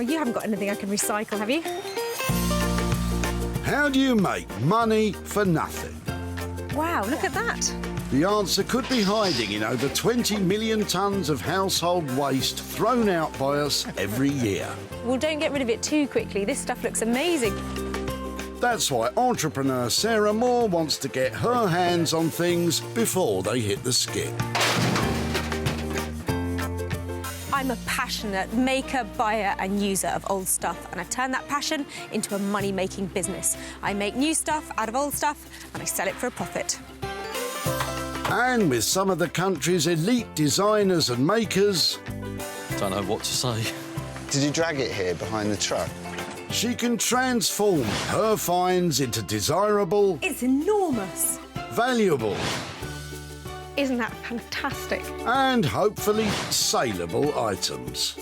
you haven't got anything I can recycle, have you? How do you make money for nothing? Wow, look at that. The answer could be hiding in over 20 million tonnes of household waste thrown out by us every year. Well, don't get rid of it too quickly. This stuff looks amazing. That's why entrepreneur Sarah Moore wants to get her hands on things before they hit the skip. I'm a passionate maker, buyer and user of old stuff, and I've turned that passion into a money-making business. I make new stuff out of old stuff and I sell it for a profit. And with some of the country's elite designers and makers... Don't know what to say. Did you drag it here behind the truck? She can transform her finds into desirable... It's enormous. Valuable... Isn't that fantastic? and hopefully saleable items.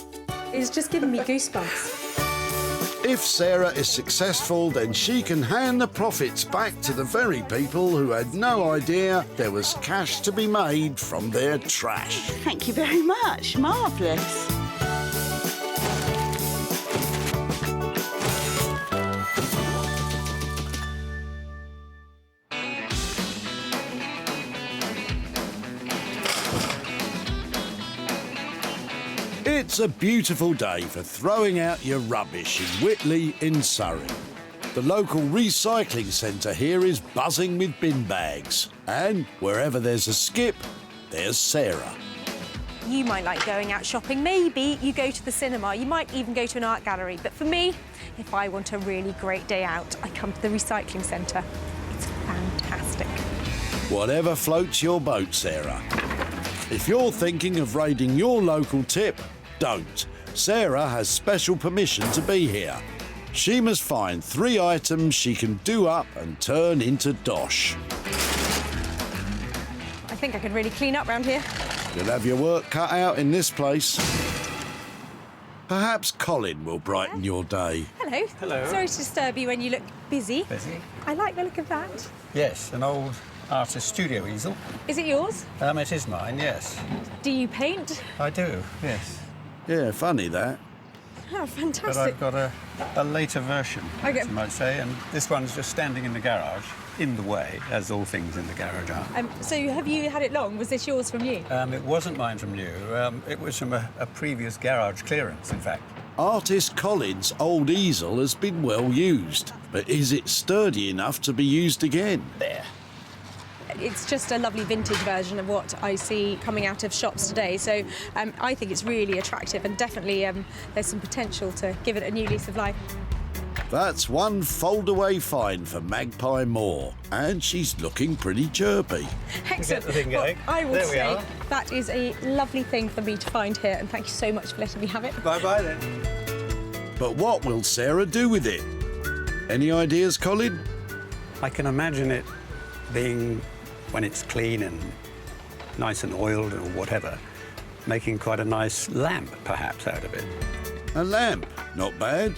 It's just giving me goosebumps. If Sarah is successful, then she can hand the profits back to the very people who had no idea there was cash to be made from their trash. Thank you very much. Marvellous. It's a beautiful day for throwing out your rubbish in Whitley in Surrey. The local recycling centre here is buzzing with bin bags. And wherever there's a skip, there's Sarah. You might like going out shopping. Maybe you go to the cinema. You might even go to an art gallery. But for me, if I want a really great day out, I come to the recycling centre. It's fantastic. Whatever floats your boat, Sarah. If you're thinking of raiding your local tip, don't. Sarah has special permission to be here. She must find 3 items she can do up and turn into dosh. I think I could really clean up round here. You'll have your work cut out in this place. Perhaps Colin will brighten your day. Hello. Hello. Sorry to disturb you when you look busy. Busy? I like the look of that. Yes, an old artist studio easel. Is it yours? It is mine, yes. Do you paint? I do, yes. Yeah, funny that. Oh, But fantastic. I've got a later version, Okay. as you might say, and this one's just standing in the garage, in the way, as all things in the garage are. So have you had it long? Was this yours from you? It wasn't mine from you. It was from a previous garage clearance, in fact. Artist Colin's old easel has been well used, but is it sturdy enough to be used again? There. It's just a lovely vintage version of what I see coming out of shops today. So I think it's really attractive and definitely there's some potential to give it a new lease of life. That's one fold-away find for Magpie Moore, and she's looking pretty chirpy. Excellent. the thing Well, going. I will There we say are. that is a lovely thing for me to find here, and thank you so much for letting me have it. Bye-bye then. But what will Sarah do with it? Any ideas, Colin? I can imagine it being, when it's clean and nice and oiled or whatever, making quite a nice lamp, perhaps, out of it. A lamp, not bad.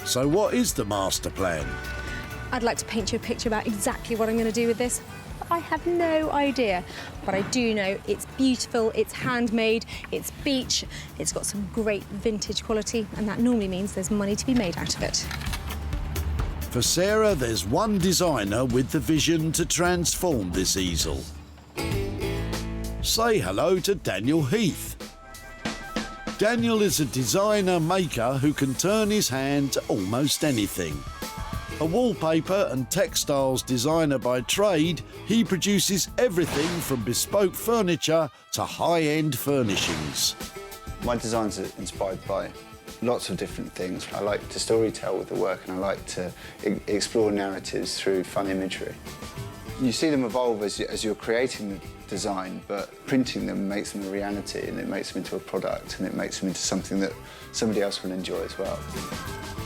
So what is the master plan? I'd like to paint you a picture about exactly what I'm going to do with this. I have no idea, but I do know it's beautiful, it's handmade, it's beach, it's got some great vintage quality, and that normally means there's money to be made out of it. For Sarah, there's one designer with the vision to transform this easel. Say hello to Daniel Heath. Daniel is a designer maker who can turn his hand to almost anything. A wallpaper and textiles designer by trade, he produces everything from bespoke furniture to high-end furnishings. My designs are inspired by lots of different things. I like to storytell with the work, and I like to explore narratives through fun imagery. You see them evolve as you're creating the design, but printing them makes them a reality, and it makes them into a product, and it makes them into something that somebody else will enjoy as well.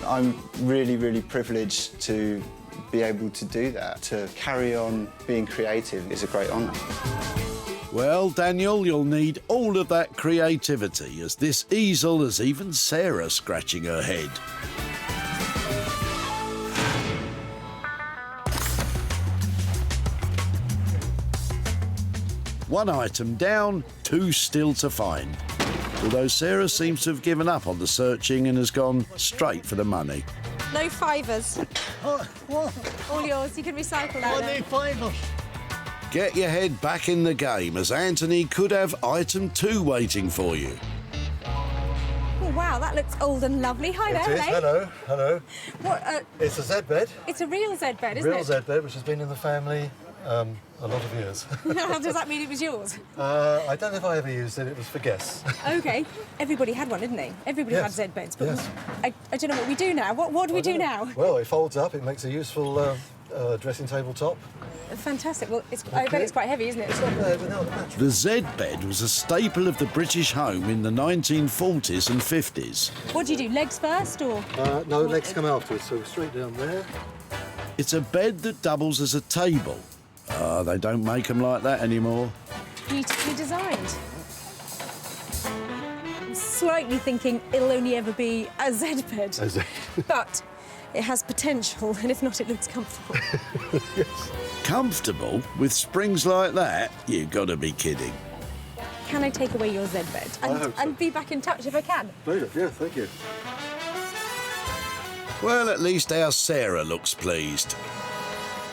I'm really, really privileged to be able to do that. To carry on being creative is a great honour. Well, Daniel, you'll need all of that creativity, as this easel has even Sarah scratching her head. One item down, 2 still to find. although Sarah seems to have given up on the searching and has gone straight for the money. No fivers. What? All yours. You can recycle that. I need fivers. Get your head back in the game, as Anthony could have item 2 waiting for you. Oh, wow, that looks old and lovely. Hi there, It is. Hello, hello. What? It's a Z bed. It's a real Z bed, isn't Real it? Z bed, which has been in the family a lot of years. Does that mean it was yours? I don't know if I ever used it. It was for guests. Okay. Everybody had one, didn't they? Everybody Yes. had Z beds. But Yes. I don't know what we do now. What do we do now? Well, it folds up. It makes a useful dressing table top. Fantastic. Well, I bet it's quite heavy, isn't it? It's not bad without the mattress. The Z bed was a staple of the British home in the 1940s and 50s. What do you do? Legs first, or? No, legs come afterwards, so straight down there. It's a bed that doubles as a table. They don't make them like that anymore. Beautifully designed. I'm slightly thinking it'll only ever be a Z bed. A Z. But it has potential, and if not, it looks comfortable. Yes. Comfortable with springs like that? You've got to be kidding. Can I take away your Z bed? And, hope so. and be back in touch if I can? Brilliant. Yeah, thank you. Well, at least our Sarah looks pleased.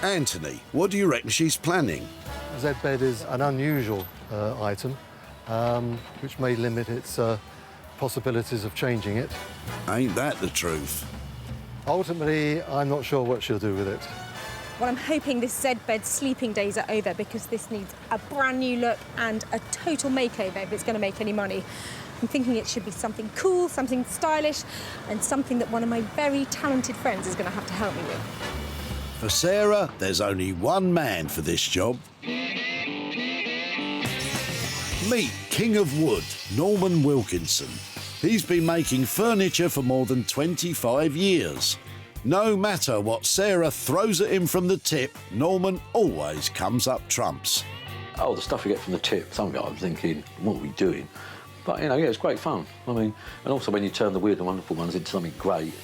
Anthony, what do you reckon she's planning? A Z bed is an unusual item, which may limit its possibilities of changing it. Ain't that the truth? Ultimately, I'm not sure what she'll do with it. Well, I'm hoping this Z bed sleeping days are over, because this needs a brand new look and a total makeover if it's going to make any money. I'm thinking it should be something cool, something stylish, and something that one of my very talented friends is going to have to help me with. For Sarah, there's only one man for this job. Meet King of Wood, Norman Wilkinson. He's been making furniture for more than 25 years. No matter what Sarah throws at him from the tip, Norman always comes up trumps. Oh, the stuff you get from the tip, some of it I'm thinking, what are we doing? But, you know, yeah, it's great fun. I mean, and also when you turn the weird and wonderful ones into something great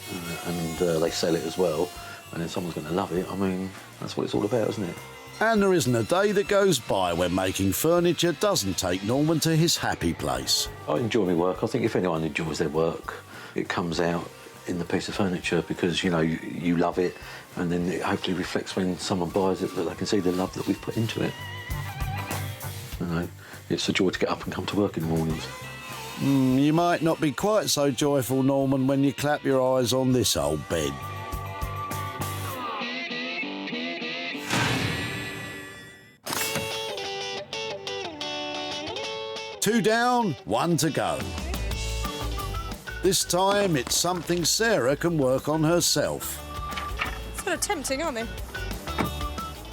and they sell it as well, and then someone's going to love it, I mean, that's what it's all about, isn't it? And there isn't a day that goes by when making furniture doesn't take Norman to his happy place. I enjoy my work. I think if anyone enjoys their work, it comes out in the piece of furniture because, you know, you love it, and then it hopefully reflects when someone buys it that they can see the love that we've put into it. You know, it's a joy to get up and come to work in the mornings. You might not be quite so joyful, Norman, when you clap your eyes on this old bed. Two down, one to go. This time it's something Sarah can work on herself. Sort of tempting, aren't they?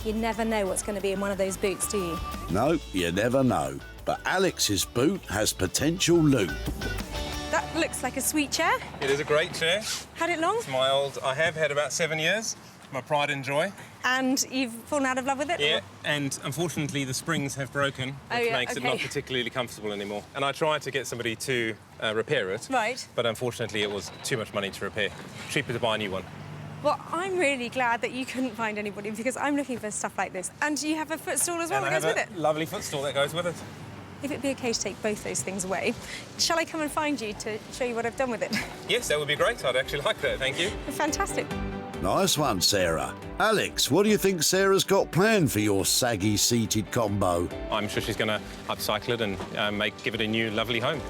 You never know what's going to be in one of those boots, do you? No, you never know. But Alex's boot has potential loot. That looks like a sweet chair. It is a great chair. Had it long? I have had about 7 years. My pride and joy. And you've fallen out of love with it? Yeah, and unfortunately the springs have broken, Oh, which yeah, makes it okay. not particularly comfortable anymore. And I tried to get somebody to repair it. Right. But unfortunately it was too much money to repair. Cheaper to buy a new one. Well, I'm really glad that you couldn't find anybody, because I'm looking for stuff like this. And you have a footstool as well And I that have goes a with it. lovely footstool that goes with it. If it'd be okay to take both those things away, shall I come and find you to show you what I've done with it? Yes, that would be great. I'd actually like that, thank you. Fantastic. Nice one, Sarah. Alex, what do you think Sarah's got planned for your saggy seated combo? I'm sure she's going to upcycle it and give it a new lovely home.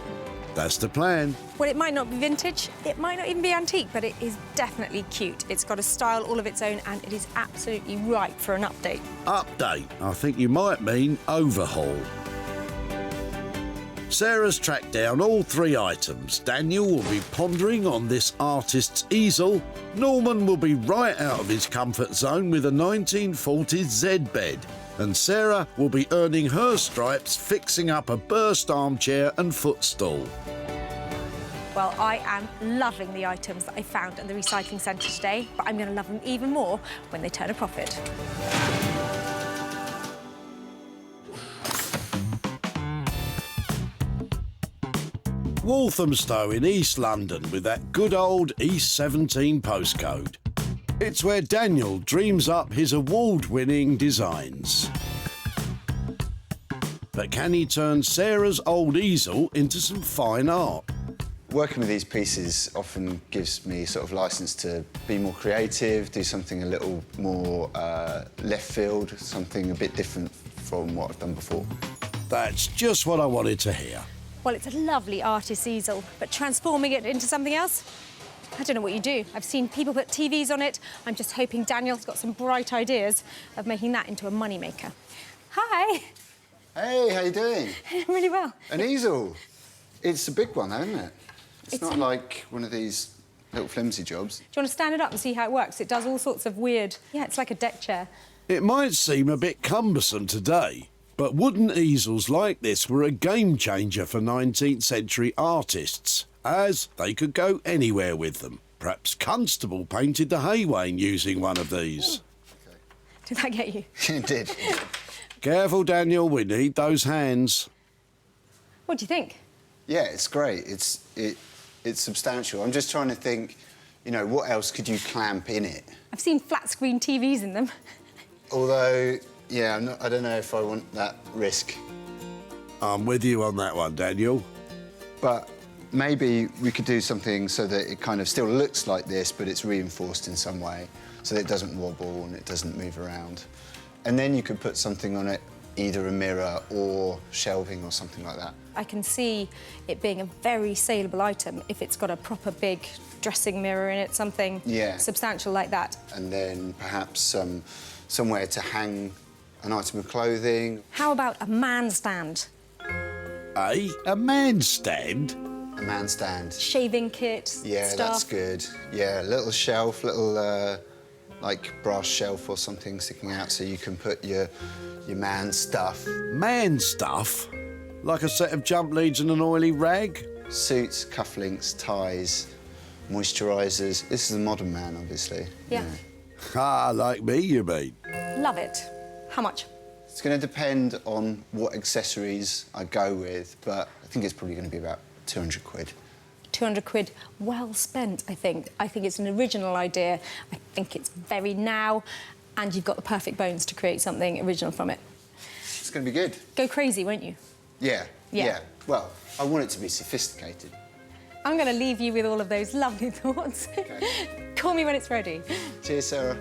That's the plan. Well, it might not be vintage, it might not even be antique, but it is definitely cute. It's got a style all of its own, and it is absolutely right for an update. Update. I think you might mean overhaul. Sarah's tracked down all three items. Daniel will be pondering on this artist's easel. Norman will be right out of his comfort zone with a 1940s Z bed. And Sarah will be earning her stripes fixing up a burst armchair and footstool. Well, I am loving the items that I found at the recycling centre today, but I'm going to love them even more when they turn a profit. Walthamstow in East London with that good old East 17 postcode. It's where Daniel dreams up his award-winning designs. But can he turn Sarah's old easel into some fine art? Working with these pieces often gives me sort of license to be more creative, do something a little more left field, something a bit different from what I've done before. That's just what I wanted to hear. Well, it's a lovely artist's easel, but transforming it into something else, I don't know what you do. I've seen people put TVs on it. I'm just hoping Daniel's got some bright ideas of making that into a moneymaker. Hi. Hey, how you doing? Really well. An easel. It's a big one, though, isn't it? It's not like one of these little flimsy jobs. Do you want to stand it up and see how it works? It does all sorts of weird... Yeah, it's like a deck chair. It might seem a bit cumbersome today, but wooden easels like this were a game changer for 19th century artists, as they could go anywhere with them. Perhaps Constable painted the Haywain using one of these. Okay. Did that get you? It did. Careful, Daniel, we need those hands. What do you think? Yeah, it's great. It's substantial. I'm just trying to think, you know, what else could you clamp in it? I've seen flat-screen TVs in them. Although, yeah, I don't know if I want that risk. I'm with you on that one, Daniel. But maybe we could do something so that it kind of still looks like this, but it's reinforced in some way, so that it doesn't wobble and it doesn't move around. And then you could put something on it, either a mirror or shelving or something like that. I can see it being a very saleable item if it's got a proper big dressing mirror in it, something substantial like that. And then perhaps somewhere to hang an item of clothing. How about a man stand? A man stand? A man stand. Shaving kit, Yeah, stuff. that's good. Yeah, little shelf, little like brass shelf or something sticking out so you can put your man stuff. Man stuff? Like a set of jump leads and an oily rag? Suits, cufflinks, ties, moisturisers. This is a modern man, obviously. Yeah. Ah, like me, you mean? Love it. How much? It's going to depend on what accessories I go with, but I think it's probably going to be about 200 quid. 200 quid, well spent, I think. I think it's an original idea. I think it's very now, and you've got the perfect bones to create something original from it. It's going to be good. Go crazy, won't you? Yeah. Well, I want it to be sophisticated. I'm going to leave you with all of those lovely thoughts. Okay. Call me when it's ready. Cheers, Sarah.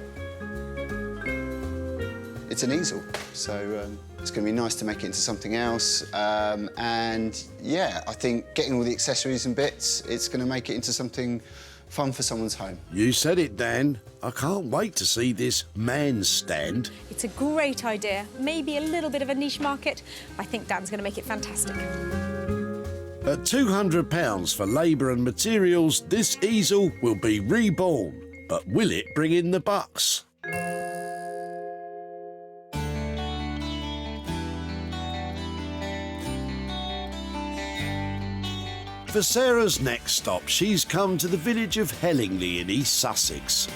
It's an easel, so it's going to be nice to make it into something else. And, yeah, I think getting all the accessories and bits, it's going to make it into something fun for someone's home. You said it, Dan. I can't wait to see this man stand. It's a great idea. Maybe a little bit of a niche market. I think Dan's going to make it fantastic. At £200 for labour and materials, this easel will be reborn. But will it bring in the bucks? For Sarah's next stop, she's come to the village of Hellingley in East Sussex.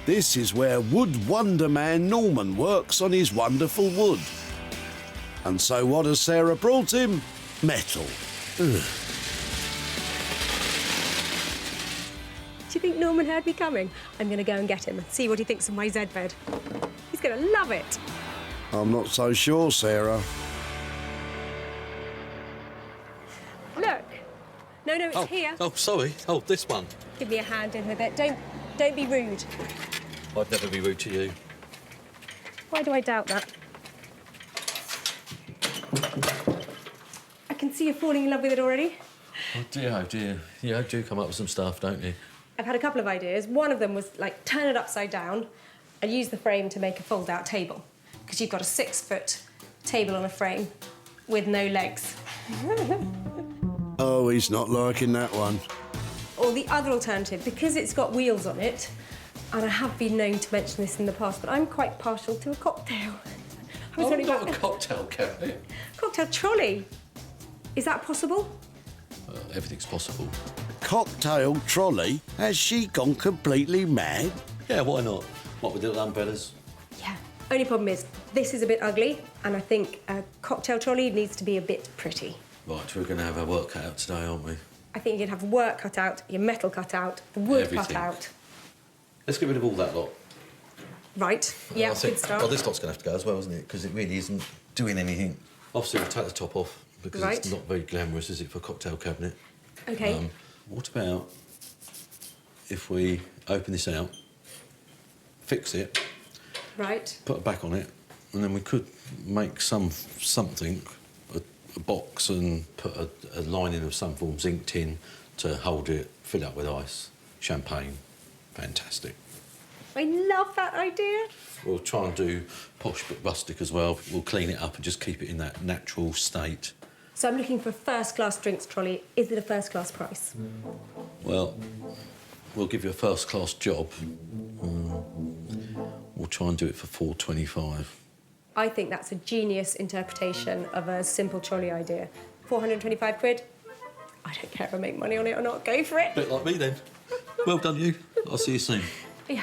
This is where wood wonder man Norman works on his wonderful wood. And so what has Sarah brought him? Metal. Ugh. Do you think Norman heard me coming? I'm going to go and get him and see what he thinks of my Z bed. He's going to love it. I'm not so sure, Sarah. Look. No, it's here. Oh, sorry. Oh, this one. Give me a hand in with it. Don't be rude. I'd never be rude to you. Why do I doubt that? I can see you're falling in love with it already. Oh, dear, oh, dear. You do come up with some stuff, don't you? I've had a couple of ideas. One of them was, like, turn it upside down and use the frame to make a fold-out table. Because you've got a 6-foot table on a frame with no legs. Oh, he's not liking that one. Or the other alternative, because it's got wheels on it, and I have been known to mention this in the past, but I'm quite partial to a cocktail. Not a cocktail, Kerry. Cocktail trolley. Is that possible? Everything's possible. Cocktail trolley? Has she gone completely mad? Yeah, why not? What, with little umbrellas? Yeah. Only problem is, this is a bit ugly, and I think a cocktail trolley needs to be a bit pretty. Right, we're going to have our work cut out today, aren't we? I think you can have work cut out, your metal cut out, the wood Everything. cut out. Let's get rid of all that lot. Right. Yeah, I think, good start. well, this lot's going to have to go as well, isn't it? Because it really isn't doing anything. Obviously, we'll take the top off because Right. it's not very glamorous, is it, for a cocktail cabinet? Okay. What about if we open this out, fix it, Right. put a back on it, and then we could make something, a box, and put a lining of some form, zinc tin, to hold it, fill it up with ice, champagne. Fantastic. I love that idea. We'll try and do posh but rustic as well. We'll clean it up and just keep it in that natural state. So I'm looking for a first-class drinks trolley. Is it a first-class price? Well, we'll give you a first-class job. We'll try and do it for $4.25. I think that's a genius interpretation of a simple trolley idea. 425 quid? I don't care if I make money on it or not. Go for it. Bit like me then. Well done, you. I'll see you soon. Yeah.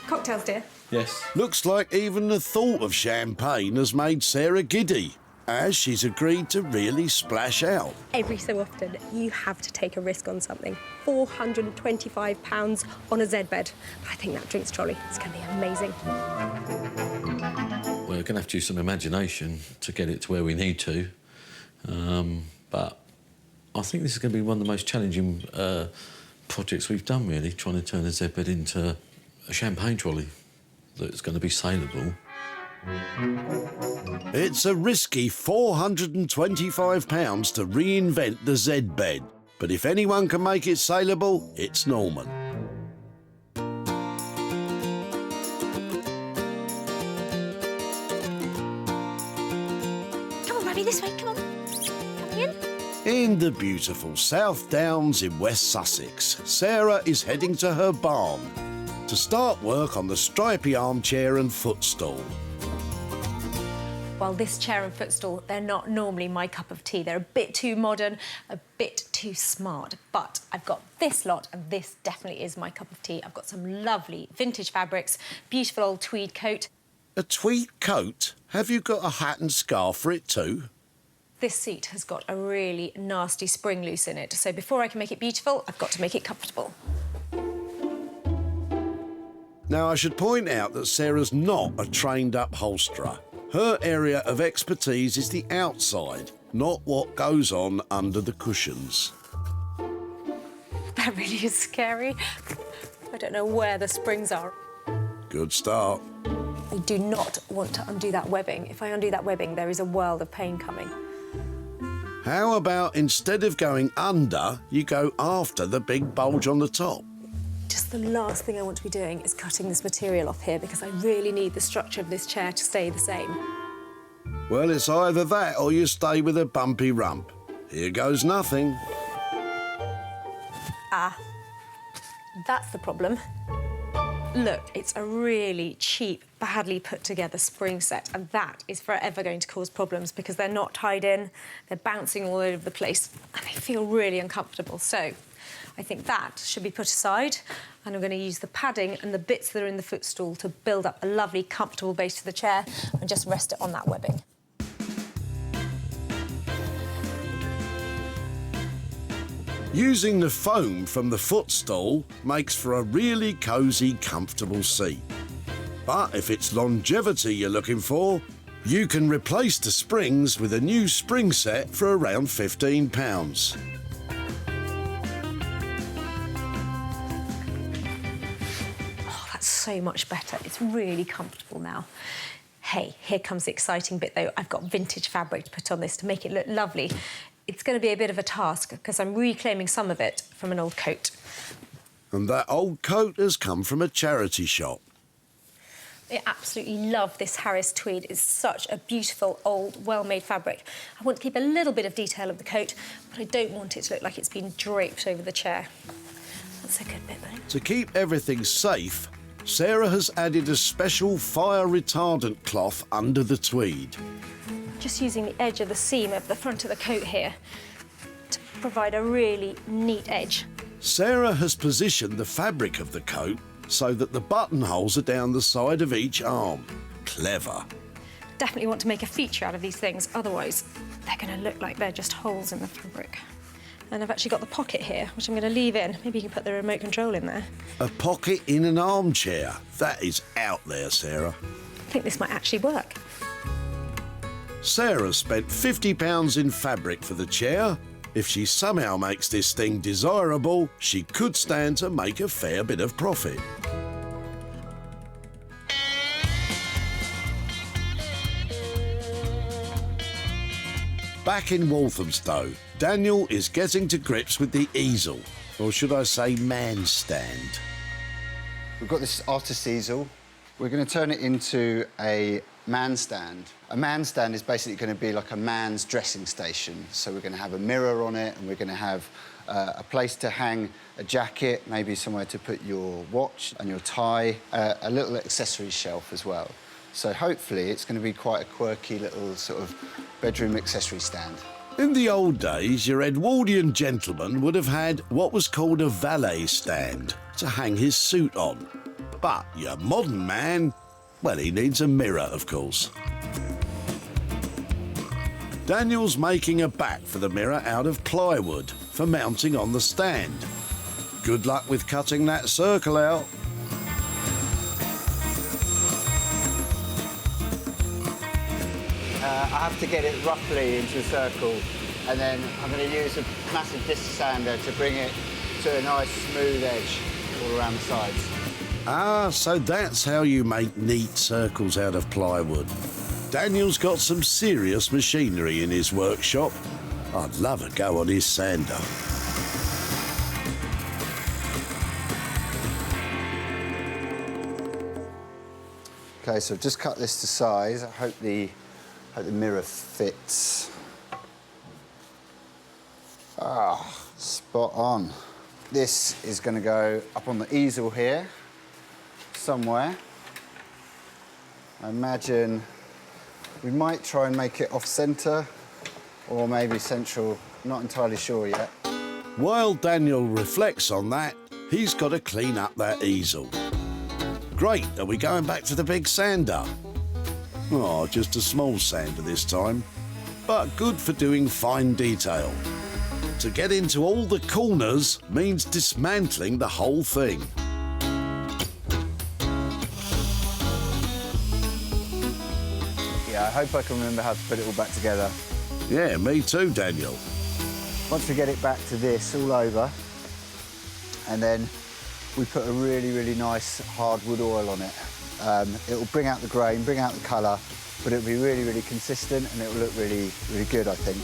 Cocktails, dear. Yes. Looks like even the thought of champagne has made Sarah giddy, as she's agreed to really splash out. Every so often, you have to take a risk on something. £425 on a Z bed. I think that drinks trolley is going to be amazing. We're going to have to use some imagination to get it to where we need to. But I think this is going to be one of the most challenging projects we've done, really, trying to turn a Z bed into a champagne trolley that's going to be saleable. It's a risky £425 to reinvent the Z bed, but if anyone can make it saleable, it's Norman. Come on, Robbie, this way, come on. Coming in? In the beautiful South Downs in West Sussex, Sarah is heading to her barn to start work on the stripy armchair and footstool. Well, this chair and footstool, they're not normally my cup of tea. They're a bit too modern, a bit too smart. But I've got this lot, and this definitely is my cup of tea. I've got some lovely vintage fabrics, beautiful old tweed coat. A tweed coat? Have you got a hat and scarf for it too? This seat has got a really nasty spring loose in it, so before I can make it beautiful, I've got to make it comfortable. Now, I should point out that Sarah's not a trained upholsterer. Her area of expertise is the outside, not what goes on under the cushions. That really is scary. I don't know where the springs are. Good start. I do not want to undo that webbing. If I undo that webbing, there is a world of pain coming. How about instead of going under, you go after the big bulge on the top? Just the last thing I want to be doing is cutting this material off here because I really need the structure of this chair to stay the same. Well, it's either that or you stay with a bumpy rump. Here goes nothing. Ah, that's the problem. Look, it's a really cheap, badly put together spring set, and that is forever going to cause problems because they're not tied in, they're bouncing all over the place, and they feel really uncomfortable. So I think that should be put aside, and I'm going to use the padding and the bits that are in the footstool to build up a lovely, comfortable base to the chair and just rest it on that webbing. Using the foam from the footstool makes for a really cosy, comfortable seat. But if it's longevity you're looking for, you can replace the springs with a new spring set for around £15. Oh, that's so much better. It's really comfortable now. Hey, here comes the exciting bit, though. I've got vintage fabric to put on this to make it look lovely. It's going to be a bit of a task because I'm reclaiming some of it from an old coat. And that old coat has come from a charity shop. I absolutely love this Harris tweed. It's such a beautiful, old, well-made fabric. I want to keep a little bit of detail of the coat, but I don't want it to look like it's been draped over the chair. That's a good bit, though. To keep everything safe, Sarah has added a special fire-retardant cloth under the tweed. Just using the edge of the seam of the front of the coat here to provide a really neat edge. Sarah has positioned the fabric of the coat so that the buttonholes are down the side of each arm. Clever. Definitely want to make a feature out of these things, otherwise they're going to look like they're just holes in the fabric. And I've actually got the pocket here, which I'm going to leave in. Maybe you can put the remote control in there. A pocket in an armchair. That is out there, Sarah. I think this might actually work. Sarah spent £50 in fabric for the chair. If she somehow makes this thing desirable, she could stand to make a fair bit of profit. Back in Walthamstow, Daniel is getting to grips with the easel, or should I say man stand. We've got this artist easel. We're going to turn it into a man stand. A man stand is basically going to be like a man's dressing station. So we're going to have a mirror on it, and we're going to have a place to hang a jacket, maybe somewhere to put your watch and your tie, a little accessory shelf as well. So hopefully it's going to be quite a quirky little sort of bedroom accessory stand. In the old days, your Edwardian gentleman would have had what was called a valet stand to hang his suit on. But your modern man, well, he needs a mirror, of course. Daniel's making a back for the mirror out of plywood for mounting on the stand. Good luck with cutting that circle out. I have to get it roughly into a circle, and then I'm going to use a massive disc sander to bring it to a nice smooth edge all around the sides. Ah, so that's how you make neat circles out of plywood. Daniel's got some serious machinery in his workshop. I'd love a go on his sander. OK, so I've just cut this to size. I hope the mirror fits. Ah, spot on. This is going to go up on the easel here, somewhere. I imagine we might try and make it off-centre, or maybe central. Not entirely sure yet. While Daniel reflects on that, he's got to clean up that easel. Great, are we going back to the big sander? Oh, just a small sander this time, but good for doing fine detail. To get into all the corners means dismantling the whole thing. Yeah, I hope I can remember how to put it all back together. Yeah, me too, Daniel. Once we get it back to this all over, and then we put a really, really nice hardwood oil on it. It'll bring out the grain, bring out the colour, but it'll be really, really consistent, and it'll look really, really good, I think.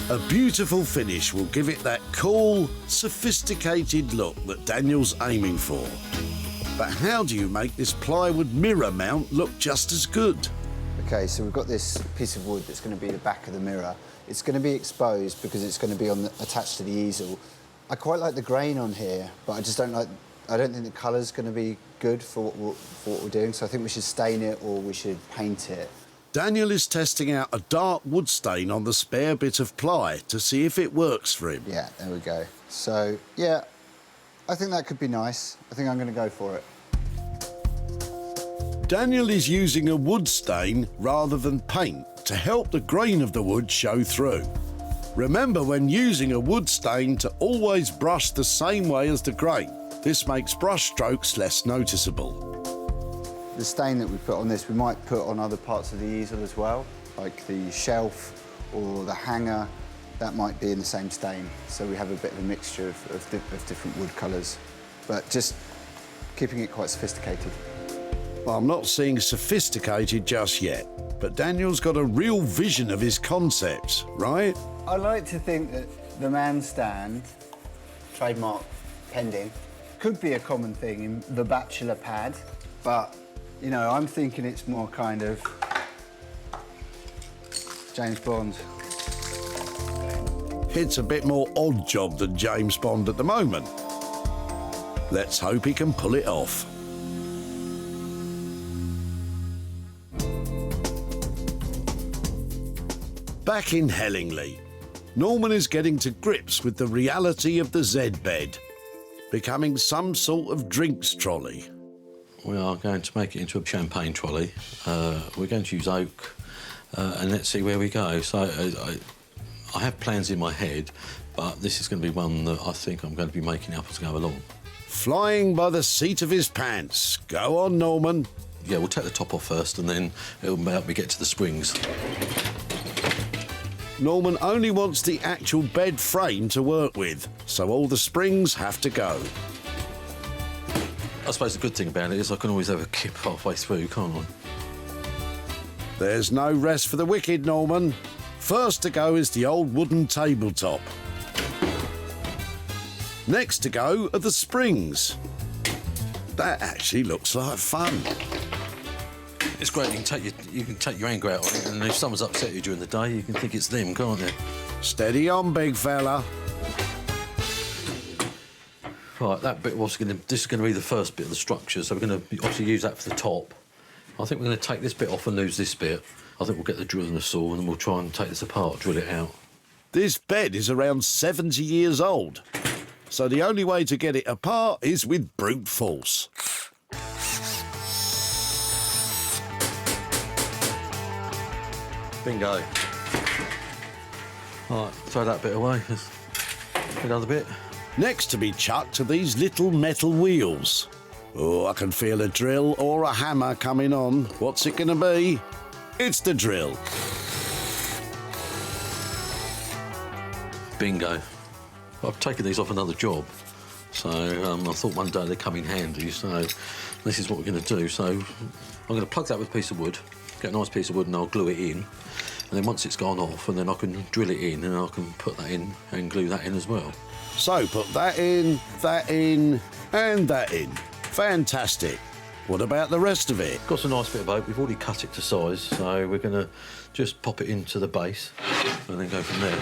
A beautiful finish will give it that cool, sophisticated look that Daniel's aiming for. But how do you make this plywood mirror mount look just as good? OK, so we've got this piece of wood that's going to be the back of the mirror. It's going to be exposed because it's going to be attached to the easel. I quite like the grain on here, but I don't think the colour's going to be good for what we're doing, so I think we should stain it or we should paint it. Daniel is testing out a dark wood stain on the spare bit of ply to see if it works for him. Yeah, there we go. So, yeah, I think that could be nice. I think I'm going to go for it. Daniel is using a wood stain rather than paint to help the grain of the wood show through. Remember, when using a wood stain, to always brush the same way as the grain. This makes brush strokes less noticeable. The stain that we put on this, we might put on other parts of the easel as well, like the shelf or the hanger. That might be in the same stain, so we have a bit of a mixture of different wood colours, but just keeping it quite sophisticated. Well, I'm not seeing sophisticated just yet, but Daniel's got a real vision of his concepts, right? I like to think that the man stand, trademark pending, could be a common thing in the bachelor pad, but, you know, I'm thinking it's more kind of James Bond. It's a bit more odd job than James Bond at the moment. Let's hope he can pull it off. Back in Hellingley, Norman is getting to grips with the reality of the Z-bed, becoming some sort of drinks trolley. We are going to make it into a champagne trolley. We're going to use oak, and let's see where we go. So I have plans in my head, but this is going to be one that I think I'm going to be making up as I go along. Flying by the seat of his pants. Go on, Norman. Yeah, we'll take the top off first, and then it'll help me get to the springs. Norman only wants the actual bed frame to work with, so all the springs have to go. I suppose the good thing about it is I can always have a kip halfway through, can't I? There's no rest for the wicked, Norman. First to go is the old wooden tabletop. Next to go are the springs. That actually looks like fun. It's great. You can take your anger out on it, and if someone's upset you during the day, you can think it's them, can't you? Steady on, big fella. Right, that bit was this is going to be the first bit of the structure, so we're going to obviously use that for the top. I think we're going to take this bit off and lose this bit. I think we'll get the drill and the saw, and then we'll try and take this apart, drill it out. This bed is around 70 years old, so the only way to get it apart is with brute force. Bingo. Right, throw that bit away. Another bit. Next to be chucked are these little metal wheels. Oh, I can feel a drill or a hammer coming on. What's it going to be? It's the drill. Bingo. I've taken these off another job, so I thought one day they'd come in handy, so this is what we're going to do. So I'm going to plug that with a piece of wood, get a nice piece of wood, and I'll glue it in. And then once it's gone off, and then I can drill it in, and I can put that in and glue that in as well. So put that in, and that in. Fantastic. What about the rest of it? Got a nice bit of oak. We've already cut it to size, so we're going to just pop it into the base and then go from there.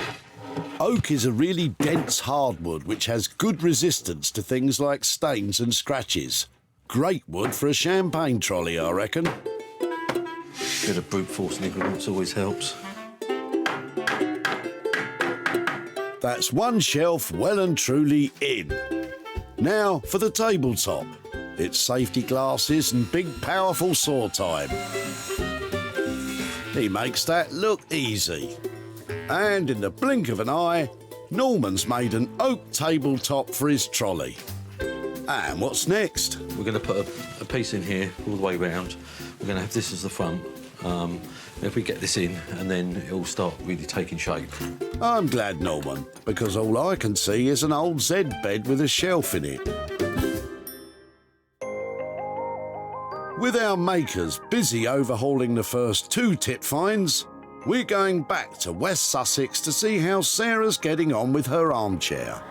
Oak is a really dense hardwood which has good resistance to things like stains and scratches. Great wood for a champagne trolley, I reckon. Bit of brute force nigglements always helps. That's one shelf well and truly in. Now for the tabletop. It's safety glasses and big powerful saw time. He makes that look easy. And in the blink of an eye, Norman's made an oak tabletop for his trolley. And what's next? We're going to put a piece in here all the way round. We're going to have this as the front. If we get this in, and then it'll start really taking shape. I'm glad, Norman, because all I can see is an old Z bed with a shelf in it. With our makers busy overhauling the first 2 tip finds, we're going back to West Sussex to see how Sarah's getting on with her armchair.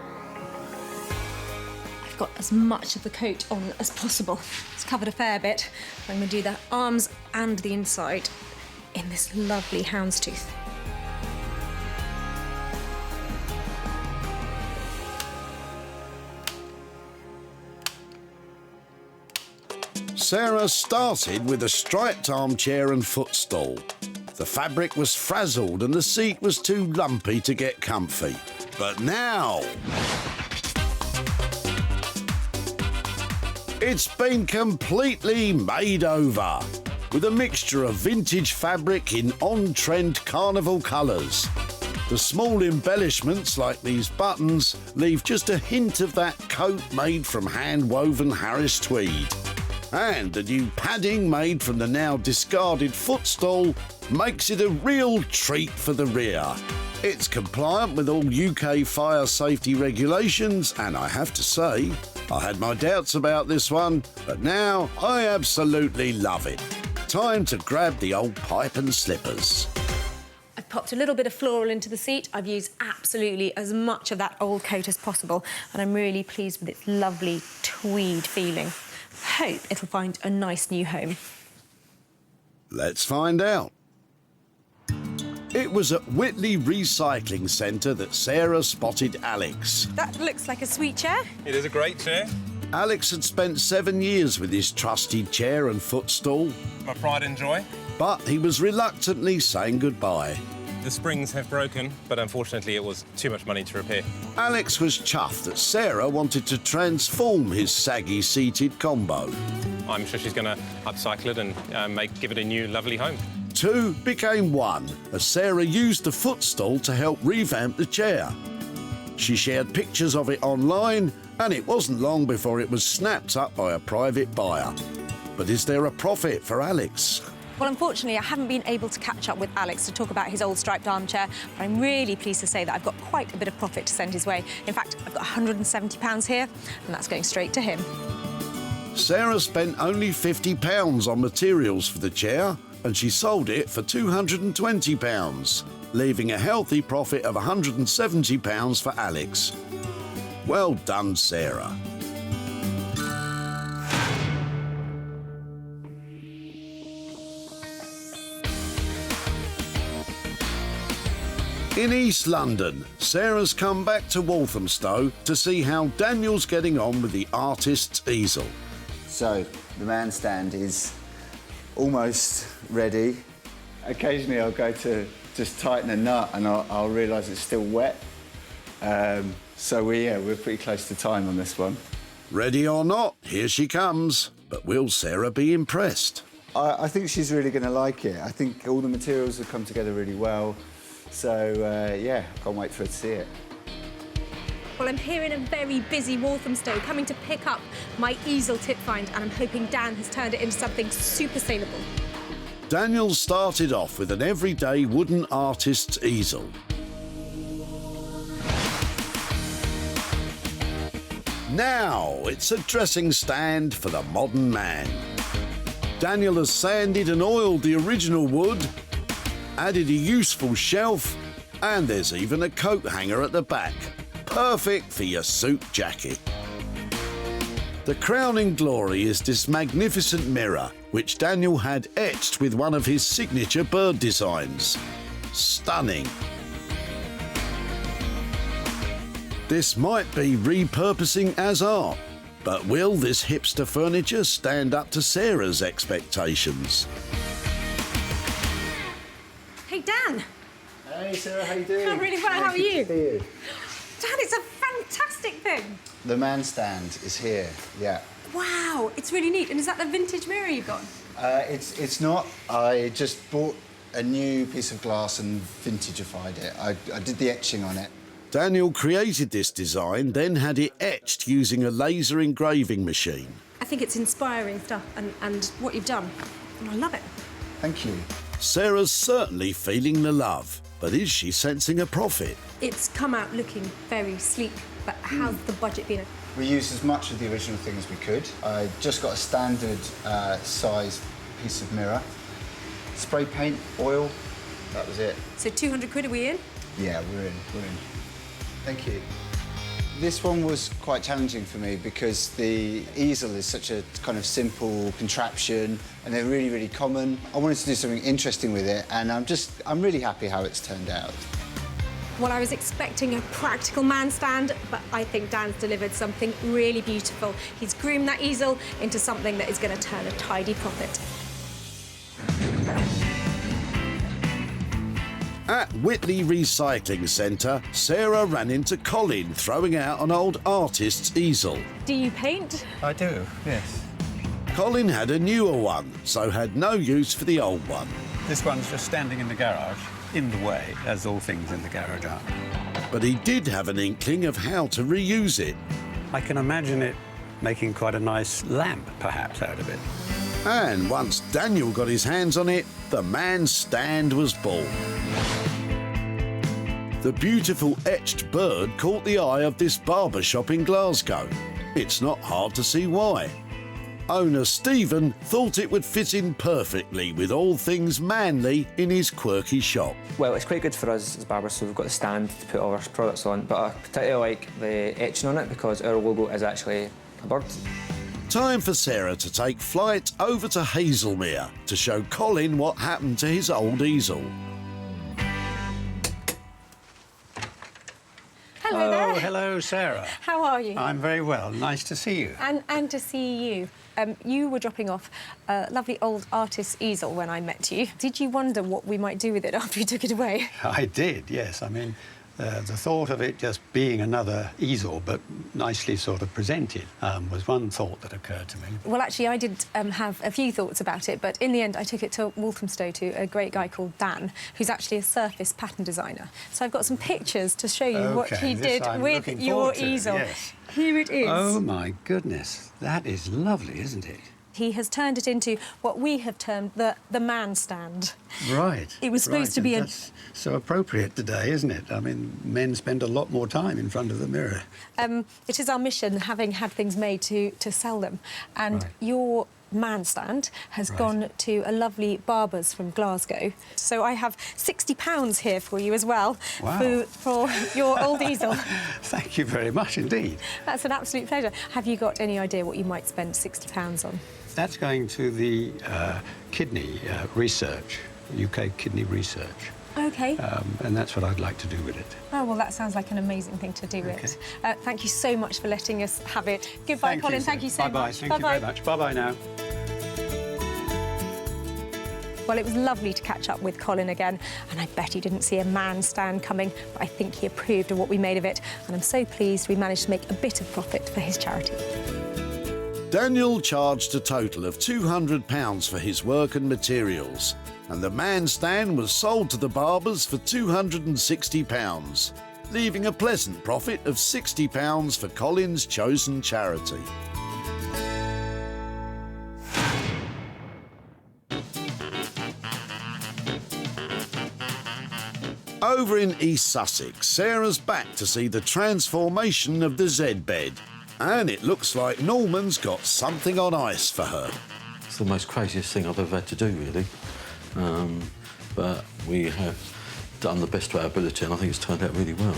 I've got as much of the coat on as possible. It's covered a fair bit. I'm going to do the arms and the inside in this lovely houndstooth. Sarah started with a striped armchair and footstool. The fabric was frazzled and the seat was too lumpy to get comfy. But now it's been completely made over with a mixture of vintage fabric in on-trend carnival colours. The small embellishments like these buttons leave just a hint of that coat made from hand-woven Harris tweed. And the new padding made from the now discarded footstool makes it a real treat for the rear. It's compliant with all UK fire safety regulations, and I have to say, I had my doubts about this one, but now I absolutely love it. Time to grab the old pipe and slippers. I've popped a little bit of floral into the seat. I've used absolutely as much of that old coat as possible, and I'm really pleased with its lovely tweed feeling. Hope it'll find a nice new home. Let's find out. It was at Whitley Recycling Centre that Sarah spotted Alex. That looks like a sweet chair. It is a great chair. Alex had spent 7 years with his trusty chair and footstool, My pride and joy. but he was reluctantly saying goodbye. The springs have broken, but unfortunately it was too much money to repair. Alex was chuffed that Sarah wanted to transform his saggy seated combo. I'm sure she's going to upcycle it and give it a new, lovely home. 2 became 1 as Sarah used the footstool to help revamp the chair. She shared pictures of it online, and it wasn't long before it was snapped up by a private buyer. But is there a profit for Alex? Well, unfortunately, I haven't been able to catch up with Alex to talk about his old striped armchair, but I'm really pleased to say that I've got quite a bit of profit to send his way. In fact, I've got £170 here, and that's going straight to him. Sarah spent only £50 on materials for the chair, and she sold it for £220, leaving a healthy profit of £170 for Alex. Well done, Sarah. In East London, Sarah's come back to Walthamstow to see how Daniel's getting on with the artist's easel. So, the man stand is almost ready. Occasionally I'll go to just tighten a nut and I'll realise it's still wet. So we're pretty close to time on this one. Ready or not, here she comes. But will Sarah be impressed? I think she's really going to like it. I think all the materials have come together really well. So, yeah, can't wait for her to see it. Well, I'm here in a very busy Walthamstow, coming to pick up my easel tip find, and I'm hoping Dan has turned it into something super saleable. Daniel started off with an everyday wooden artist's easel. Now it's a dressing stand for the modern man. Daniel has sanded and oiled the original wood, added a useful shelf, and there's even a coat hanger at the back. Perfect for your suit jacket. The crowning glory is this magnificent mirror, which Daniel had etched with one of his signature bird designs. Stunning. This might be repurposing as art, but will this hipster furniture stand up to Sarah's expectations? Hey, Dan. Hey, Sarah, how you doing? I'm really well, how are you? Good to see you. Dan, it's a fantastic thing. The man stand is here, yeah. Wow, it's really neat. And is that the vintage mirror you've got? It's not. I just bought a new piece of glass and vintagified it. I did the etching on it. Daniel created this design, then had it etched using a laser engraving machine. I think it's inspiring stuff, and what you've done. And I love it. Thank you. Sarah's certainly feeling the love, but is she sensing a profit? It's come out looking very sleek, but how's the budget been? We used as much of the original thing as we could. I just got a standard size piece of mirror. Spray paint, oil, that was it. So 200 quid, are we in? Yeah, we're in. Thank you. This one was quite challenging for me because the easel is such a kind of simple contraption and they're really, really common. I wanted to do something interesting with it and I'm really happy how it's turned out. Well, I was expecting a practical man stand, but I think Dan's delivered something really beautiful. He's groomed that easel into something that is going to turn a tidy profit. At Whitley Recycling Centre, Sarah ran into Colin throwing out an old artist's easel. Do you paint? I do, yes. Colin had a newer one, so had no use for the old one. This one's just standing in the garage, in the way, as all things in the garage are. But he did have an inkling of how to reuse it. I can imagine it making quite a nice lamp, perhaps, out of it. And once Daniel got his hands on it, the man's stand was born. The beautiful etched bird caught the eye of this barber shop in Glasgow. It's not hard to see why. Owner Stephen thought it would fit in perfectly with all things manly in his quirky shop. Well, it's quite good for us as barbers, so we've got a stand to put all our products on, but I particularly like the etching on it because our logo is actually a bird. Time for Sarah to take flight over to Hazelmere to show Colin what happened to his old easel. Hello there. Oh, hello, Sarah. How are you? I'm very well. Nice to see you. And to see you. You were dropping off a lovely old artist's easel when I met you. Did you wonder what we might do with it after you took it away? I did, yes. I mean, the thought of it just being another easel, but nicely sort of presented, was one thought that occurred to me. Well, actually, I did have a few thoughts about it, but in the end, I took it to Walthamstow to a great guy called Dan, who's actually a surface pattern designer. So I've got some pictures to show you what he did with your easel. Yes. Here it is. Oh, my goodness. That is lovely, isn't it? He has turned it into what we have termed the man stand. Right. It was supposed to be a... That's so appropriate today, isn't it? I mean, men spend a lot more time in front of the mirror. It is our mission, having had things made, to sell them. And your man stand has gone to a lovely barber's from Glasgow. So I have £60 here for you as well. Wow. For your old easel. Thank you very much indeed. That's an absolute pleasure. Have you got any idea what you might spend £60 on? That's going to the kidney research, UK kidney research. OK. And that's what I'd like to do with it. Oh, well, that sounds like an amazing thing to do with. Thank you so much for letting us have it. Goodbye, Colin. Thank you so Bye-bye. much. Thank you very much. Bye-bye now. Well, it was lovely to catch up with Colin again, and I bet he didn't see a man stand coming, but I think he approved of what we made of it, and I'm so pleased we managed to make a bit of profit for his charity. Daniel charged a total of £200 for his work and materials, and the man stand was sold to the barbers for £260, leaving a pleasant profit of £60 for Colin's chosen charity. Over in East Sussex, Sarah's back to see the transformation of the Z-bed. And it looks like Norman's got something on ice for her. It's the most craziest thing I've ever had to do, really. But we have done the best of our ability, and I think it's turned out really well.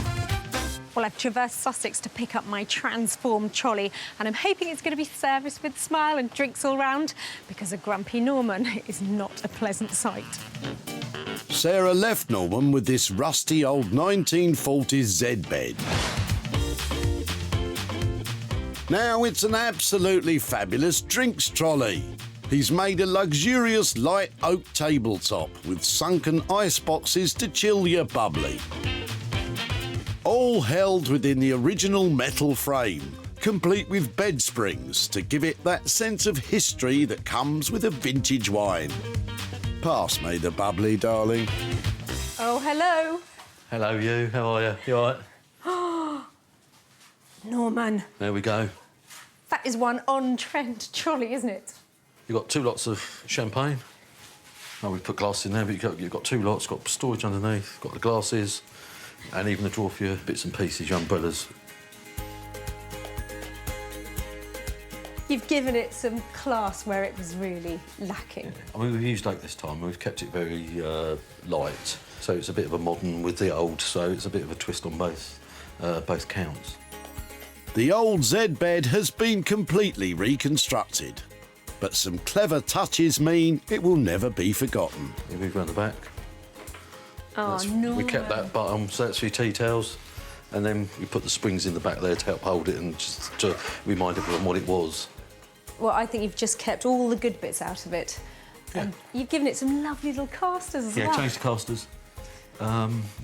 Well, I've traversed Sussex to pick up my transformed trolley, and I'm hoping it's going to be serviced with a smile and drinks all round, because a grumpy Norman is not a pleasant sight. Sarah left Norman with this rusty old 1940s Z-bed. Now it's an absolutely fabulous drinks trolley. He's made a luxurious light oak tabletop with sunken ice boxes to chill your bubbly. All held within the original metal frame, complete with bed springs to give it that sense of history that comes with a vintage wine. Pass me the bubbly, darling. Oh, hello. Hello, you. How are you? You all right? Norman. There we go. That is one on-trend trolley, isn't it? You've got 2 lots of champagne. Oh, we've put glass in there, but you've got 2 lots. Got storage underneath, got the glasses, and even a drawer for your bits and pieces, your umbrellas. You've given it some class where it was really lacking. I mean, we've used oak this time, and we've kept it very light. So it's a bit of a modern with the old, so it's a bit of a twist on both counts. The old Z-bed has been completely reconstructed, but some clever touches mean it will never be forgotten. You move round the back. Oh, no. We kept that bottom, so that's for your tea towels, and then we put the springs in the back there to help hold it and just to remind everyone what it was. Well, I think you've just kept all the good bits out of it. Yeah. And you've given it some lovely little casters as well. Yeah, changed the casters.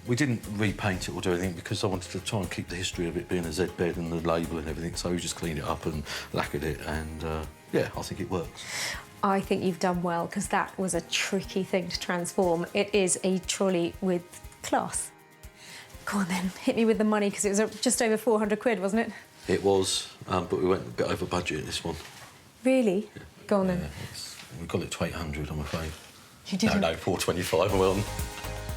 We didn't repaint it or do anything because I wanted to try and keep the history of it being a Z-bed and the label and everything, so we just cleaned it up and lacquered it, and yeah, I think it works. I think you've done well, because that was a tricky thing to transform. It is a trolley with class. Go on then, hit me with the money, because it was just over 400 quid, wasn't it? It was, but we went a bit over budget this one. Really? Yeah. Go on then. We got it to 800, I'm afraid. You didn't? No, 425, well.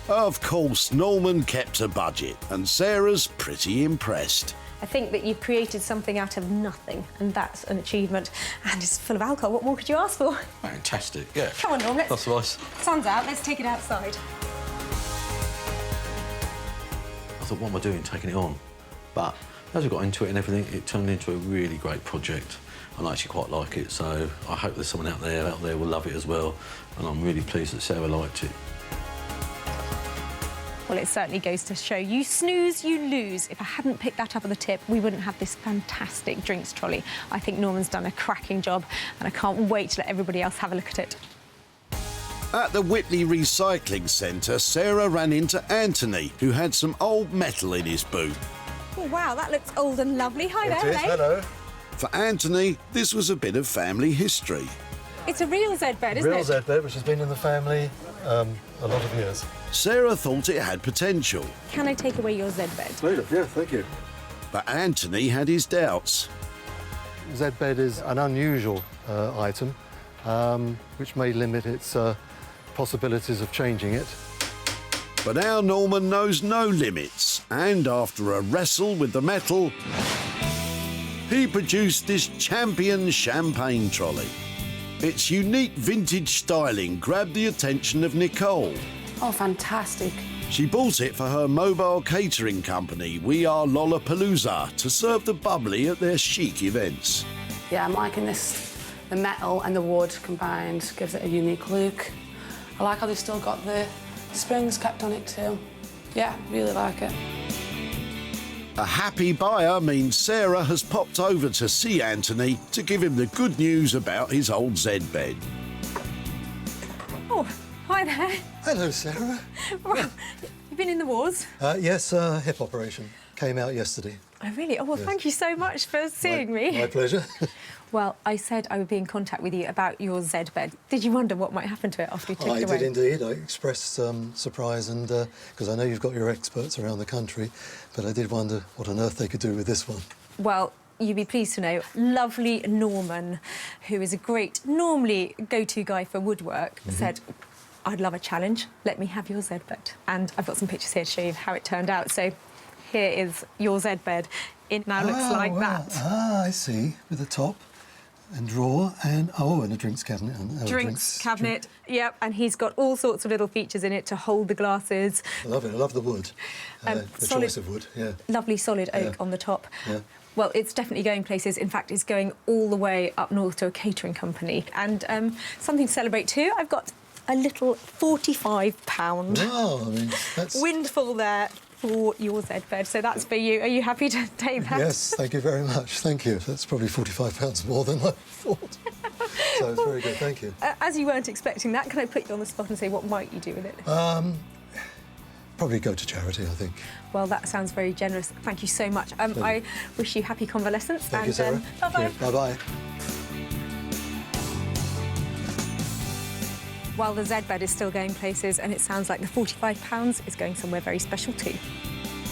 Of course, Norman kept a budget, and Sarah's pretty impressed. I think that you've created something out of nothing, and that's an achievement. And it's full of alcohol. What more could you ask for? Fantastic, yeah. Come on, Norm, let's... That's nice. Sun's out, let's take it outside. I thought, what am I doing, taking it on? But as we got into it and everything, it turned into a really great project. And I actually quite like it, so I hope there's someone out there will love it as well. And I'm really pleased that Sarah liked it. Well, it certainly goes to show you snooze, you lose. If I hadn't picked that up at the tip, we wouldn't have this fantastic drinks trolley. I think Norman's done a cracking job, and I can't wait to let everybody else have a look at it. At the Whitley Recycling Centre, Sarah ran into Anthony, who had some old metal in his boot. Oh, wow, that looks old and lovely. Hi there, It is, hello. For Anthony, this was a bit of family history. It's a real Z-bed, isn't it? Real Z-bed, which has been in the family a lot of years. Sarah thought it had potential, Can I take away your Z-bed? Yeah, thank you. but Anthony had his doubts. Z-bed is an unusual item, which may limit its possibilities of changing it. But our Norman knows no limits, and after a wrestle with the metal, he produced this champion champagne trolley. Its unique vintage styling grabbed the attention of Nicole. Oh, fantastic. She bought it for her mobile catering company, We Are Lollapalooza, to serve the bubbly at their chic events. Yeah, I'm liking this. The metal and the wood combined gives it a unique look. I like how they've still got the springs kept on it too. Yeah, really like it. A happy buyer means Sarah has popped over to see Anthony to give him the good news about his old Z bed. Oh, hi there. Hello, Sarah. You've been in the wars? Yes, hip operation. Came out yesterday. Oh, really? Oh, well, Yes. Thank you so much for seeing me. My pleasure. Well, I said I would be in contact with you about your Z bed. Did you wonder what might happen to it after you took it away? I did indeed. I expressed surprise, and because I know you've got your experts around the country, but I did wonder what on earth they could do with this one. Well, you'd be pleased to know, lovely Norman, who is a great, normally go-to guy for woodwork, said, I'd love a challenge. Let me have your Z bed. And I've got some pictures here to show you how it turned out. So here is your Z bed. It now looks like that. Ah, I see. With a top and drawer and, and a drinks cabinet. And, Drinks cabinet, yep, and he's got all sorts of little features in it to hold the glasses. I love it. I love the wood. The solid- choice of wood, yeah. Lovely solid oak on the top. Yeah. Well, it's definitely going places. In fact, it's going all the way up north to a catering company. And something to celebrate too, I've got a little £45 Wow, I mean, that's... windfall there for your Z bed. So that's for you. Are you happy to take that? Yes, thank you very much. Thank you. That's probably £45 more than I thought. So it's very good, thank you. As you weren't expecting that, can I put you on the spot and say what might you do with it? Probably go to charity, I think. Well, that sounds very generous. Thank you so much. I wish you happy convalescence. Thank you, Sarah. Bye-bye. Bye-bye. While the Z bed is still going places, and it sounds like the £45 is going somewhere very special too.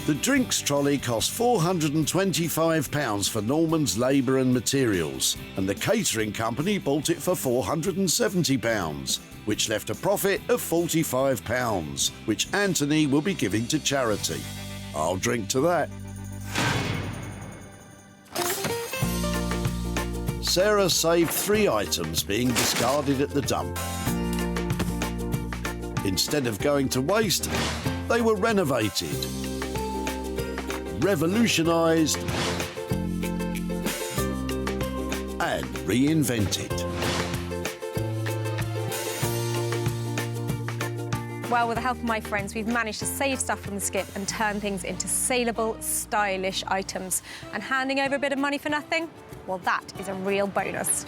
The drinks trolley cost £425 for Norman's labour and materials, and the catering company bought it for £470, which left a profit of £45, which Anthony will be giving to charity. I'll drink to that. Sarah saved 3 items being discarded at the dump. Instead of going to waste, they were renovated, revolutionised and reinvented. Well, with the help of my friends, we've managed to save stuff from the skip and turn things into saleable, stylish items. And handing over a bit of money for nothing? Well, that is a real bonus.